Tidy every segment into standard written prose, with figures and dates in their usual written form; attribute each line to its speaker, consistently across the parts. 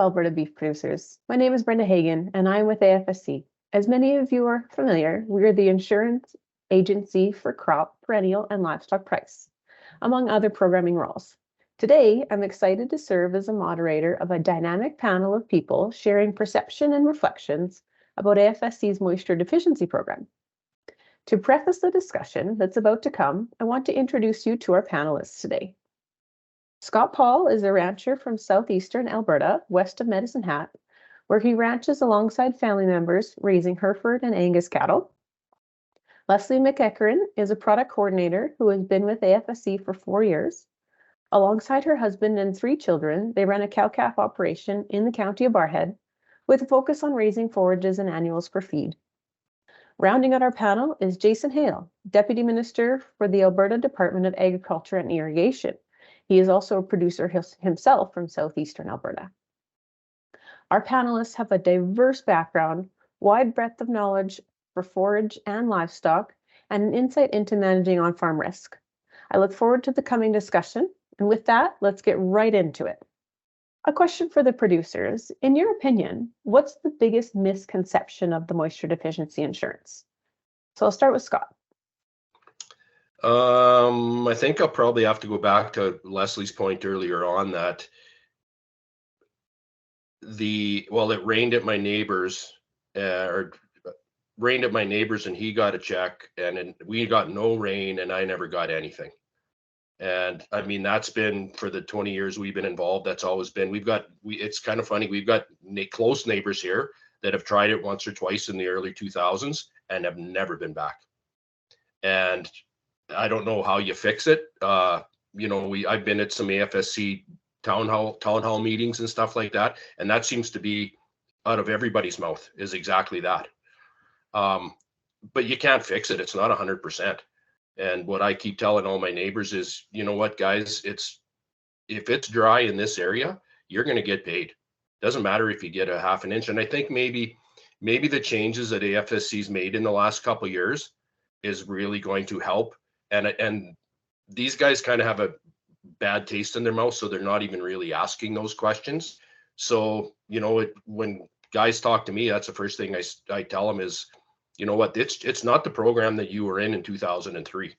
Speaker 1: Alberta beef producers. My name is Brenda Hagan, and I'm with AFSC. As many of you are familiar, we are the insurance agency for crop, perennial, and livestock price, among other programming roles. Today, I'm excited to serve as a moderator of a dynamic panel of people sharing perception and reflections about AFSC's Moisture Deficiency Program. To preface the discussion that's about to come, I want to introduce you to our panelists today. Scott Paul is a rancher from southeastern Alberta, west of Medicine Hat, where he ranches alongside family members raising Hereford and Angus cattle. Leslie McEachern is a product coordinator who has been with AFSC for 4 years. Alongside her husband and 3 children, they run a cow-calf operation in the county of Barrhead with a focus on raising forages and annuals for feed. Rounding out our panel is Jason Hale, Deputy Minister for the Alberta Department of Agriculture and Irrigation. He is also a producer himself from southeastern Alberta. Our panelists have a diverse background, wide breadth of knowledge for forage and livestock, and an insight into managing on-farm risk. I look forward to the coming discussion, and with that, let's get right into it. A question for the producers. In your opinion, what's the biggest misconception of the moisture deficiency insurance? So I'll start with Scott.
Speaker 2: I think I'll probably have to go back to Leslie's point earlier on that it rained at my neighbor's and he got a check and we got no rain and I never got anything. And I mean, that's been for the 20 years we've been involved. That's always been, it's kind of funny. We've got close neighbors here that have tried it once or twice in the early 2000s and have never been back. And I don't know how you fix it. I've been at some AFSC town hall meetings and stuff like that, and that seems to be out of everybody's mouth is exactly that. But you can't fix it. It's not 100%. And what I keep telling all my neighbors is, you know what, guys, if it's dry in this area, you're going to get paid. Doesn't matter if you get a half an inch. And I think maybe the changes that AFSC's made in the last couple of years is really going to help. And these guys kind of have a bad taste in their mouth, so they're not even really asking those questions. So, when guys talk to me, that's the first thing I tell them is, you know what, it's not the program that you were in 2003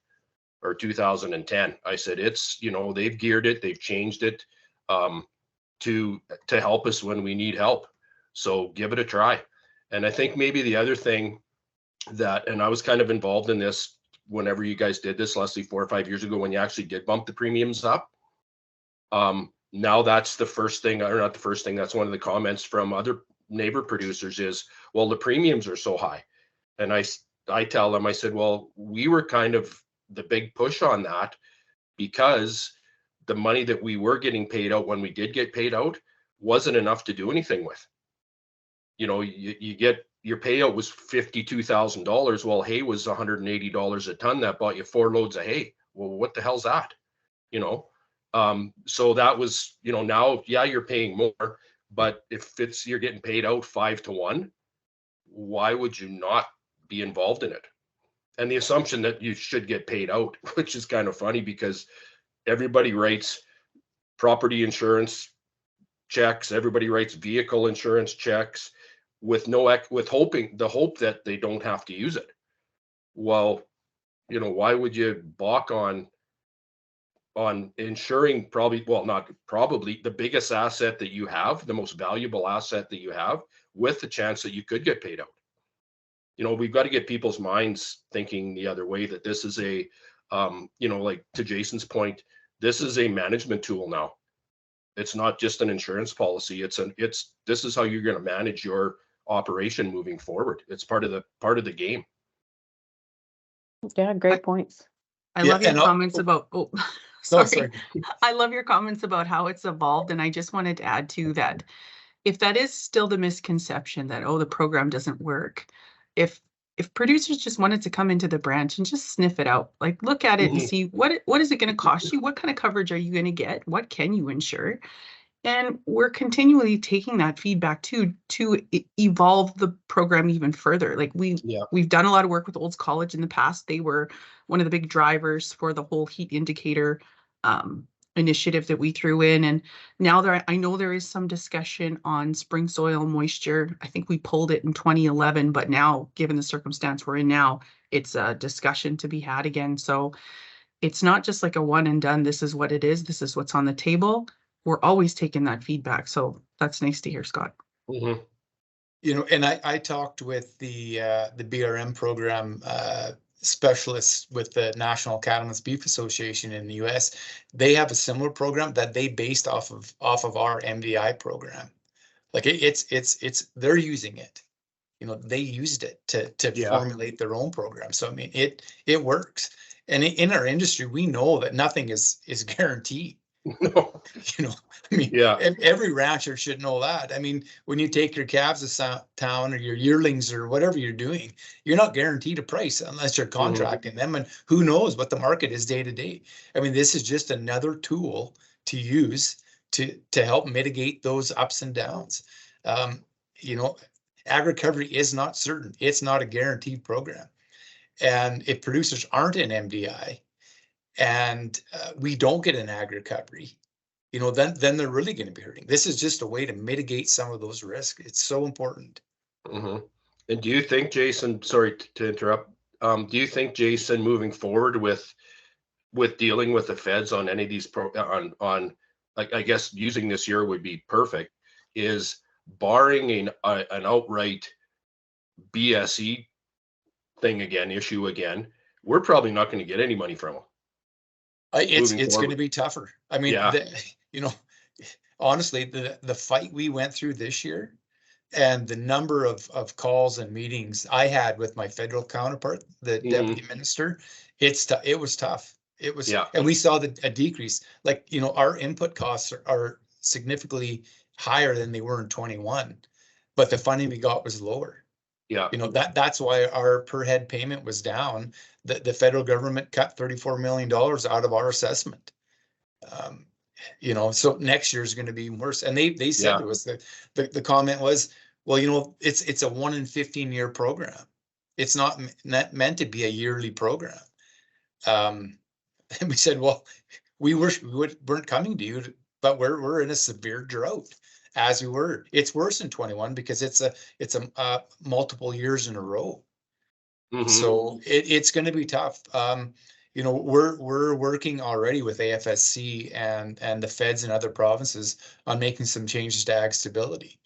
Speaker 2: or 2010. I said, it's, they've geared it, they've changed it to help us when we need help. So give it a try. And I think maybe the other thing and I was kind of involved in this whenever you guys did this, Leslie, 4 or 5 years ago, when you actually did bump the premiums up. Now that's the first thing, or not the first thing, that's one of the comments from other neighbor producers is, well, the premiums are so high. And I tell them, I said, well, we were kind of the big push on that because the money that we were getting paid out when we did get paid out wasn't enough to do anything with. You get your payout was $52,000. Well, hay was $180 a ton. That bought you 4 loads of hay. Well, what the hell's that? So that was, now, yeah, you're paying more, but if you're getting paid out 5 to 1, why would you not be involved in it? And the assumption that you should get paid out, which is kind of funny because everybody writes property insurance checks, everybody writes vehicle insurance checks with the hope that they don't have to use it. Well, why would you balk on insuring the biggest asset that you have, the most valuable asset that you have, with the chance that you could get paid out? We've got to get people's minds thinking the other way, that this is like to Jason's point, this is a management tool now. It's not just an insurance policy. This is how you're going to manage your operation moving forward. It's part of the game.
Speaker 1: Yeah, great points.
Speaker 3: I love your comments about sorry. I love your comments about how it's evolved, and I just wanted to add to that, if that is still the misconception that the program doesn't work, if producers just wanted to come into the branch and just sniff it out, like look at it and see what is it going to cost you, what kind of coverage are you going to get, what can you insure, and we're continually taking that feedback to evolve the program even further. Like we've done a lot of work with Olds College in the past. They were one of the big drivers for the whole heat indicator initiative that we threw in. And now I know there is some discussion on spring soil moisture. I think we pulled it in 2011, but now, given the circumstance we're in now, it's a discussion to be had again. So it's not just like a one and done. This is what it is. This is what's on the table. We're always taking that feedback. So that's nice to hear, Scott.
Speaker 2: Mm-hmm.
Speaker 4: You know, and I talked with the BRM program specialists with the National Cattlemen's Beef Association in the US. They have a similar program that they based off of our MDI program. Like it's they're using it. You know, they used it to formulate their own program. So I mean, it works. And in our industry, we know that nothing is guaranteed.
Speaker 2: No.
Speaker 4: You know, I mean, every rancher should know that. I mean, when you take your calves to town or your yearlings or whatever you're doing, you're not guaranteed a price unless you're contracting them. And who knows what the market is day to day. I mean, this is just another tool to use to help mitigate those ups and downs. You know, ag recovery is not certain. It's not a guaranteed program. And if producers aren't in MDI and we don't get an ag recovery, you know, then they're really going to be hurting. This is just a way to mitigate some of those risks. It's so important.
Speaker 2: Mm-hmm. And do you think, Jason, sorry to interrupt, do you think, Jason, moving forward with dealing with the feds on any of these I guess using this year would be perfect, is barring an outright BSE issue again, we're probably not going to get any money from them.
Speaker 4: It's going to be tougher. I mean, you know, honestly, the fight we went through this year and the number of calls and meetings I had with my federal counterpart, the deputy minister, it was tough. It was, and we saw a decrease. Like, you know, our input costs are significantly higher than they were in 21, but the funding we got was lower.
Speaker 2: Yeah.
Speaker 4: You know, that's why our per head payment was down. The federal government cut $34 million out of our assessment. You know, so next year is going to be worse. And they said to us that the comment was, well, you know, it's a 1 in 15 year program. It's not meant to be a yearly program. And we said, well, we weren't coming to you, but we're in a severe drought. As we were, it's worse in 21 because it's a multiple years in a row. Mm-hmm. So it's going to be tough. You know, we're working already with AFSC and the feds in other provinces on making some changes to ag stability.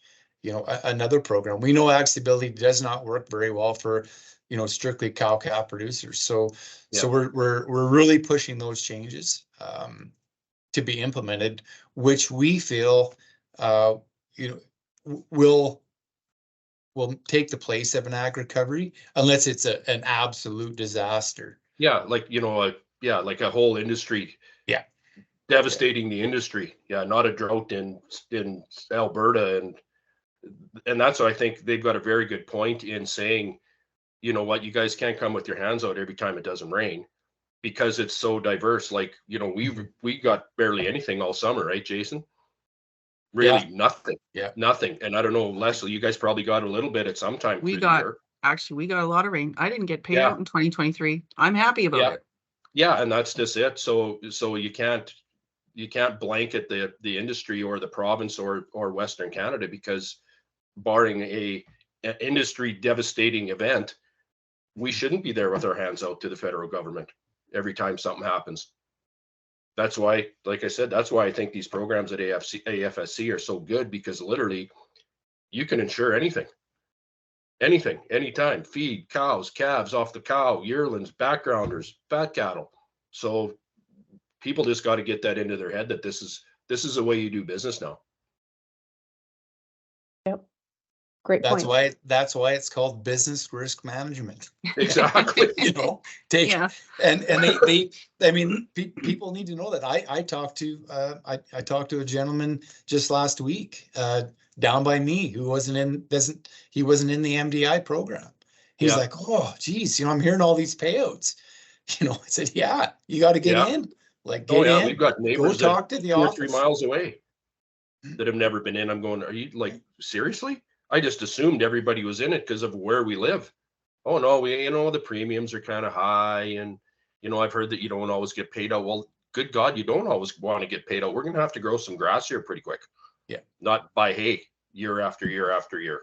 Speaker 4: You know, another program. We know ag stability does not work very well for, you know, strictly cow-calf producers. So we're really pushing those changes to be implemented, which we feel you know, will take the place of an ag recovery unless it's an absolute disaster.
Speaker 2: Yeah, like, you know, like a whole industry. Yeah, devastating the industry. Yeah, not a drought in Alberta, and that's what I think they've got a very good point in saying, you know what, you guys can't come with your hands out every time it doesn't rain, because it's so diverse. Like, you know, we got barely anything all summer, right, Jason? Really nothing. Yeah. Nothing. And I don't know, Leslie, you guys probably got a little bit at some time. We got
Speaker 3: a lot of rain. I didn't get paid out in 2023. I'm happy about it.
Speaker 2: Yeah, and that's just it. So you can't blanket the industry or the province or Western Canada, because barring an industry devastating event, we shouldn't be there with our hands out to the federal government every time something happens. That's why, like I said, that's why I think these programs at AFSC are so good, because literally you can insure anything, anytime. Feed, cows, calves off the cow, yearlings, backgrounders, fat cattle. So people just got to get that into their head that this is the way you do business now.
Speaker 1: Yep. Great point.
Speaker 4: That's why it's called business risk management.
Speaker 2: Exactly.
Speaker 4: You know, and they I mean, people need to know that. I talked to a gentleman just last week down by me who wasn't in the MDI program. He's like, oh geez, you know, I'm hearing all these payouts. You know, I said, yeah, you got to get in. Like, get in.
Speaker 2: We've got neighbors
Speaker 4: go talk to the
Speaker 2: 2 or
Speaker 4: office
Speaker 2: 3 miles away that have never been in. I'm going, are you, like, seriously? I just assumed everybody was in it because of where we live. Oh no, you know, the premiums are kind of high, and you know, I've heard that you don't always get paid out. Well, good God, you don't always want to get paid out. We're going to have to grow some grass here pretty quick.
Speaker 4: Yeah.
Speaker 2: Not buy hay year after year after year.